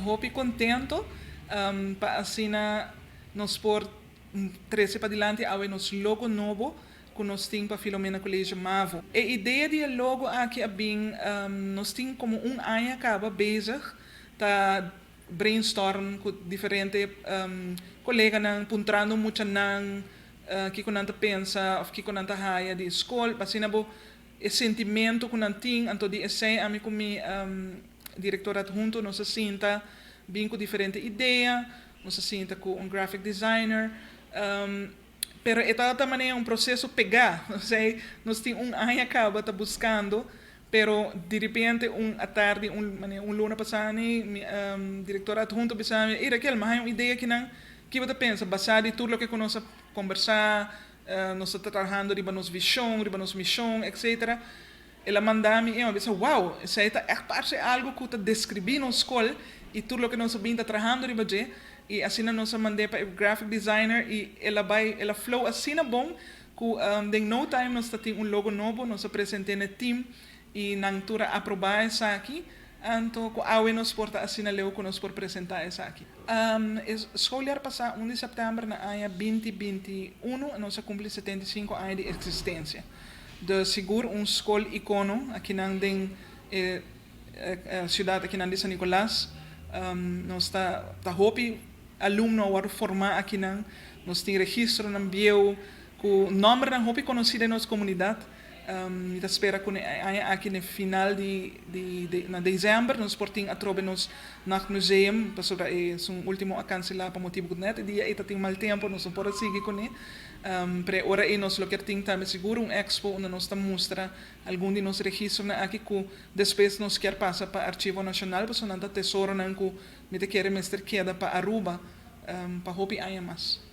hopi contento para assim nos por 13 para diante awe nos logo novo que nós temos para Filomena Colégio Mavo. A ideia do logo aqui é bem, nós temos como ano acaba bezig, tá brainstorm com diferentes colegas nang puntrando muito nang que nanta pensa of que nanta haya de escola, assim bo e sentimento que não tem, então de esse a mim como diretor adjunto nós sinta bem com diferente ideia, nós sinta com graphic designer, pero esta também é processo pegar, não sei, nós tem ano acaba tá buscando, pero de repente à tarde luna passada diretor adjunto pensava, era aquele mas uma ideia que você pensa, baseado em tudo o que nós conversar, nós estamos trabalhando riba nos visão, riba nos missão, etc. Ela mandava-me e eu pensava, wow, isso é parte algo que está descrevi na escola e tudo o que nós estamos trabalhando riba de e assim nós mandei para o graphic designer e ela flow assim bom que em no time nós temos logo novo, nós apresentamos no team e na altura aprovar isso aqui. Então, a nos porta assim leu que nos por apresentar isso aqui. Escolar passar 1 de setembro na ano 2021, nós cumpre 75 anos de existência. De seguro escola icono aqui na cidade aqui na San Nicolás. Nós está hopi aluno war formar aqui na nós tem registro na bio com nome na hopi conhecido na nossa comunidade. Kita espera que aqui no final de dezembro nós porting a trobe nos nach museum para é um último a cancelar para motivo que net dia eta tem mal tempo nós não pode seguir com ele para ora e nós lo que tem também seguro expo onde nós está mostra algum de nos registro na aqui que depois nós quer passar para arquivo nacional para sonanta tesouro não que me te quer mestre queda para Aruba para hopi mais